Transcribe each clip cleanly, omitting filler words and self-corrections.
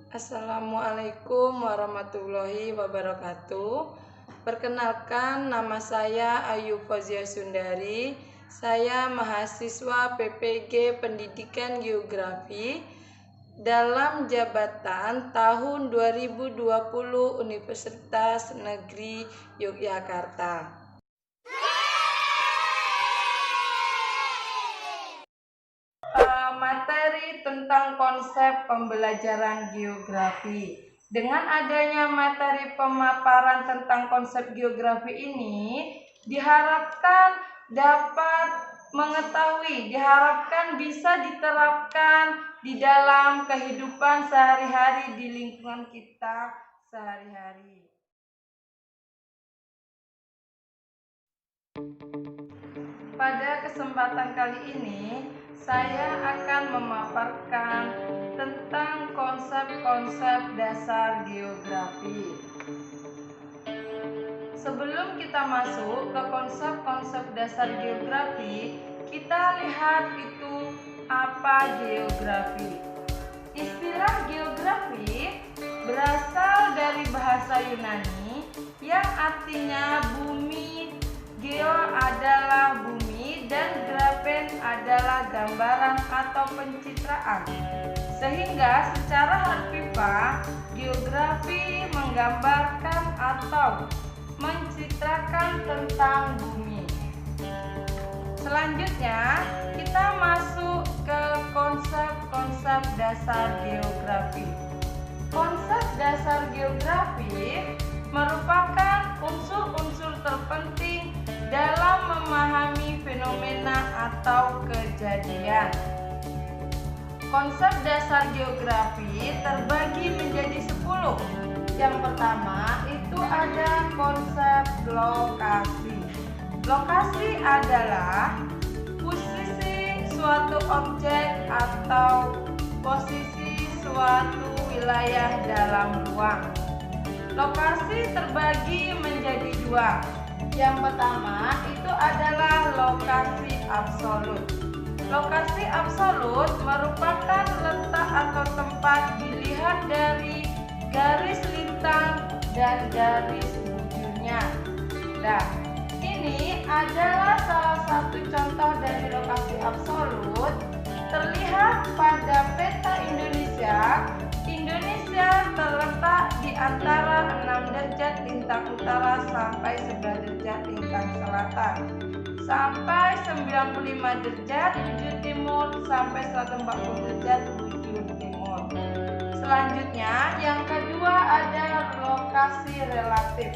Assalamualaikum warahmatullahi wabarakatuh. Perkenalkan, nama saya Ayu Fauzia Sundari. Saya mahasiswa PPG Pendidikan Geografi dalam jabatan tahun 2020 Universitas Negeri Yogyakarta. Materi tentang konsep pembelajaran geografi. Dengan adanya materi pemaparan tentang konsep geografi ini, diharapkan dapat mengetahui, diharapkan bisa diterapkan di dalam kehidupan sehari-hari di lingkungan kita sehari-hari. Pada kesempatan kali ini, saya akan memaparkan tentang konsep-konsep dasar geografi. Sebelum kita masuk ke konsep-konsep dasar geografi, kita lihat itu apa geografi. Istilah geografi berasal dari bahasa Yunani yang artinya bumi. Geo adalah bumi dan graphen adalah gambaran atau pencitraan. Sehingga secara harfiah, geografi menggambarkan atau mencitrakan tentang bumi. Selanjutnya, kita masuk ke konsep-konsep dasar geografi. Konsep dasar geografi merupakan unsur-unsur terpenting dalam memahami fenomena atau kejadian. Konsep dasar geografi terbagi menjadi 10. Yang pertama itu ada konsep lokasi. Lokasi adalah posisi suatu objek atau posisi suatu wilayah dalam ruang. Lokasi terbagi menjadi 2. Yang pertama itu adalah lokasi absolut. Lokasi absolut merupakan letak atau tempat dilihat dari garis lintang dan garis bujurnya. Nah, ini adalah salah satu contoh dari lokasi absolut terlihat pada peta Indonesia. Indonesia terletak di antara 6 derajat lintang utara sampai 11 derajat lintang selatan, sampai 95 derajat bujur timur, sampai 140 derajat bujur timur. Selanjutnya, yang kedua ada lokasi relatif.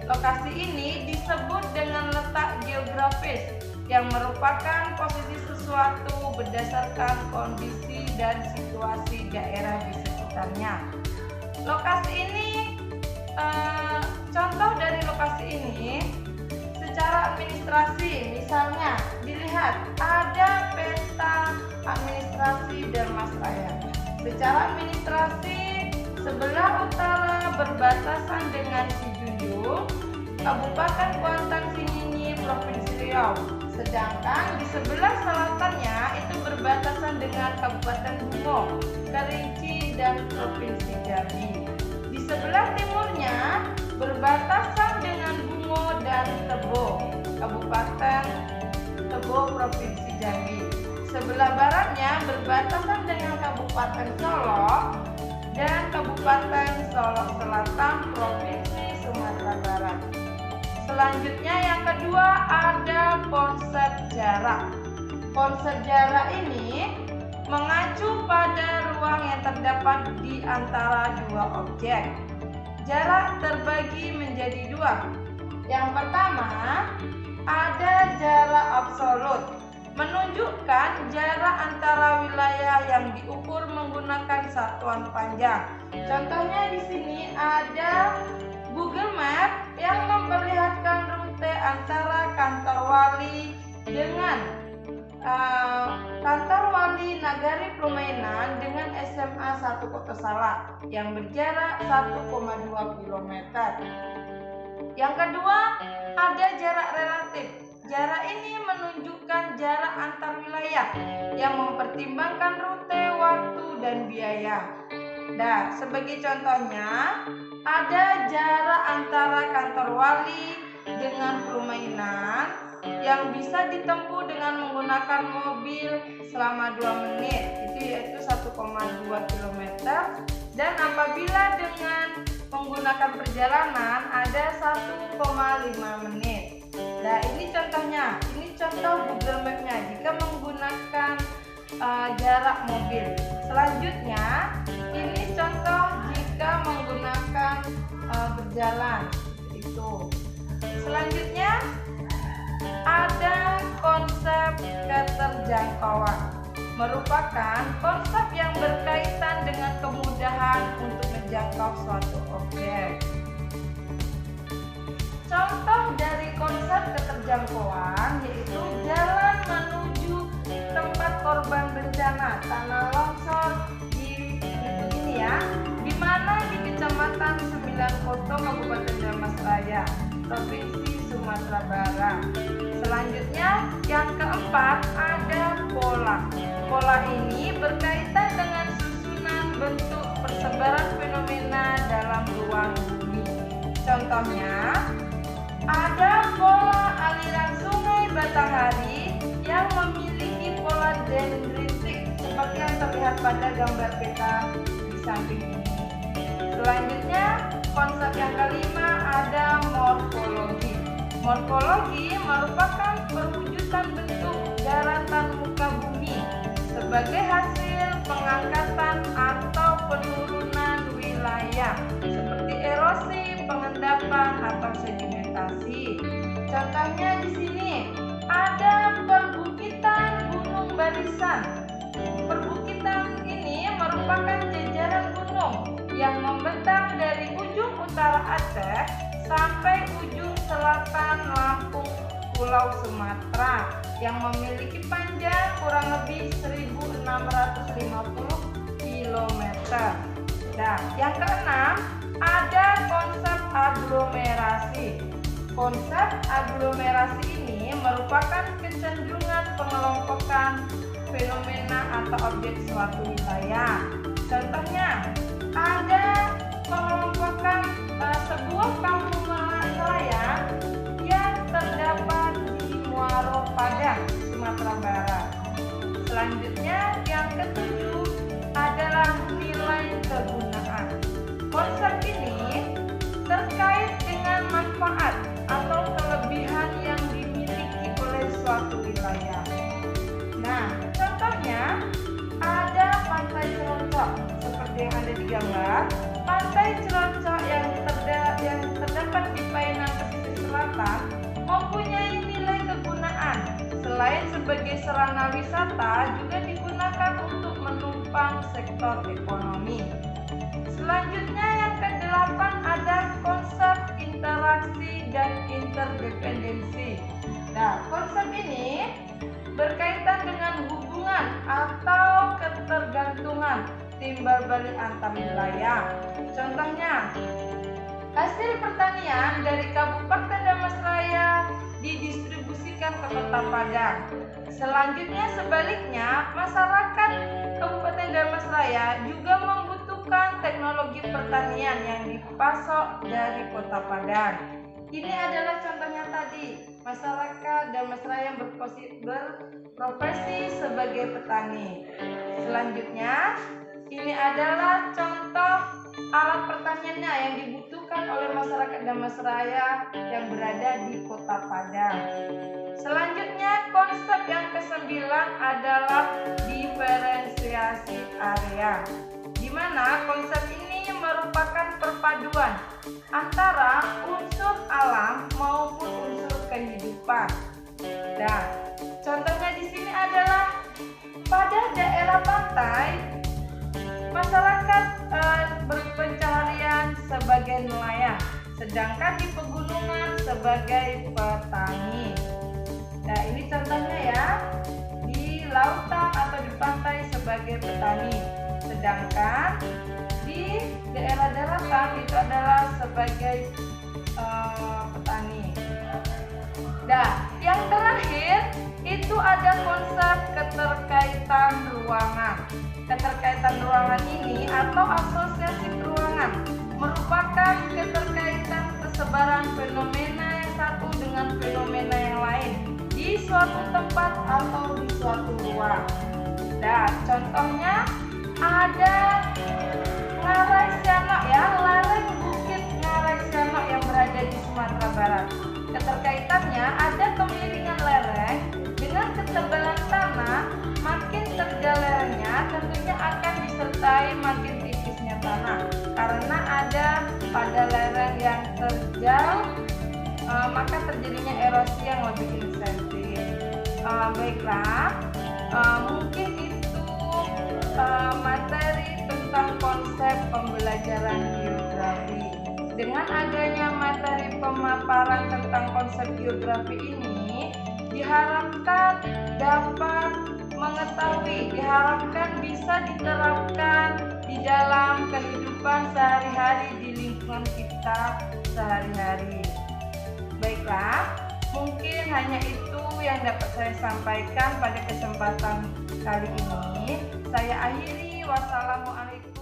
Lokasi ini disebut dengan letak geografis yang merupakan posisi sesuatu berdasarkan kondisi dan situasi daerah di sekitarnya. Lokasi ini, contoh dari lokasi ini secara administrasi, misalnya dilihat ada peta administrasi Dermasraya. Secara administrasi, sebelah utara berbatasan dengan Sijunjung, Kabupaten Kuantan Singinyi, Provinsi Riau. Sedangkan di sebelah selatannya itu berbatasan dengan Kabupaten Bungo, Kerinci, dan Provinsi Jambi. Di sebelah timurnya berbatasan dengan Bungo dan Tebo, Kabupaten Tebo, Provinsi Jambi. Sebelah baratnya berbatasan dengan Kabupaten Solok dan Kabupaten Solok Selatan, Provinsi Sumatera Barat. Selanjutnya yang kedua ada konsep jarak. Konsep jarak ini mengacu pada ruang yang terdapat di antara dua objek. Jarak terbagi menjadi 2. Yang pertama ada jarak absolut, menunjukkan jarak antara wilayah yang diukur menggunakan satuan panjang. Contohnya di sini ada Google Map yang memperlihatkan rute antara kantor wali dengan kantor wali Nagari Permainan dengan SMA 1 Kota Salak yang berjarak 1,2 km. Yang kedua ada jarak relatif. Jarak ini menunjukkan jarak antar wilayah yang mempertimbangkan rute, waktu, dan biaya. Nah, sebagai contohnya, ada jarak antara kantor wali dengan permainan yang bisa ditempuh dengan menggunakan mobil selama 2 menit, itu yaitu 1,2 km. Dan apabila dengan menggunakan perjalanan ada 1,5 menit. Nah, ini contohnya, ini contoh Google Map-nya jika menggunakan jarak mobil. Selanjutnya, ini contoh jika menggunakan berjalan, itu. Selanjutnya ada konsep keterjangkauan, merupakan konsep yang berkaitan dengan kemudahan untuk menjangkau suatu objek. Contoh dari konsep keterjangkauan yaitu jalan menuju tempat korban bencana tanah longsor di ini ya, di mana di Kecamatan 9 Koto, Kabupaten Dharmasraya, Provinsi Sumatera Barat. Selanjutnya yang keempat ada pola. Pola ini berkaitan dengan susunan bentuk persebaran fenomena dalam ruang bumi. Contohnya ada pola aliran sungai Batanghari yang memiliki pola dendritik seperti yang terlihat pada gambar peta di samping ini. Selanjutnya konsep yang kelima ada morfologi. Morfologi merupakan perwujudan bentuk daratan muka bumi sebagai hasil pengangkatan atau penurunan wilayah seperti erosi, pengendapan atau sedimentasi. Contohnya di sini ada perbukitan Gunung Barisan. Perbukitan ini merupakan jajaran gunung yang membentang dari ujung utara Aceh sampai ujung selatan Lampung, Pulau Sumatera, yang memiliki panjang kurang lebih 1.650 km. Nah, yang keenam ada konsep aglomerasi. Konsep aglomerasi ini merupakan kecenderungan pengelompokan fenomena atau objek suatu wilayah. Contohnya ada pengelompokan sebuah kampung nelayan yang terdapat di Muaro Padang, Sumatera Barat. Selanjutnya yang ketujuh adalah nilai kegunaan. Konsep ini terkait dengan manfaat atau kelebihan yang dimiliki oleh suatu wilayah. Nah, contohnya ada Pantai Ceroncok seperti yang ada di gambar. Pantai Ceroncok yang terdapat di Painan pesisir selatan mempunyai nilai kegunaan. Selain sebagai sarana wisata, juga digunakan untuk menopang sektor ekonomi. Selanjutnya yang ke-8 ada konsep interaksi dan interdependensi. Nah, konsep ini berkaitan dengan hubungan atau ketergantungan timbal balik antar wilayah. Contohnya, hasil pertanian dari Kabupaten Dharmasraya didistribusikan ke Kota Padang. Selanjutnya sebaliknya, masyarakat Kabupaten Dharmasraya juga membutuhkan teknologi pertanian yang dipasok dari Kota Padang. Ini adalah contohnya tadi, masyarakat Dharmasraya yang berprofesi sebagai petani. Selanjutnya, ini adalah contoh alat pertaniannya yang dibutuhkan oleh masyarakat Dharmasraya yang berada di Kota Padang. Selanjutnya, konsep yang ke-9 adalah diferensiasi area, di mana konsep ini merupakan perpaduan antara unsur alam maupun unsur kehidupan. Nah, contohnya di sini adalah pada daerah pantai, masyarakat berpencaharian sebagai nelayan, sedangkan di pegunungan sebagai petani. Nah, ini contohnya ya, di lautan atau di pantai sebagai petani, sedangkan di daerah daratan itu adalah sebagai petani. Nah, yang terakhir itu ada konsep keterkaitan ruangan. Keterkaitan ruangan ini atau persebaran fenomena yang satu dengan fenomena yang lain di suatu tempat atau di suatu ruang. Nah, contohnya ada Ngarai Sianok ya, lereng Bukit Ngarai Sianok yang berada di Sumatera Barat. Keterkaitannya ada kemiringan lereng dengan ketebalan tanah. Makin terjal lerengnya tentunya akan disertai makin tipisnya tanah. Karena ada pada lereng yang terjal maka terjadinya erosi yang lebih intensif. Baiklah, mungkin itu materi tentang konsep pembelajaran geografi. Dengan adanya materi pemaparan tentang konsep geografi ini, diharapkan dapat mengetahui, diharapkan bisa diterapkan di dalam kehidupan sehari-hari di lingkungan kita sehari-hari. Baiklah, mungkin hanya itu yang dapat saya sampaikan pada kesempatan kali ini. Saya akhiri. Wassalamualaikum.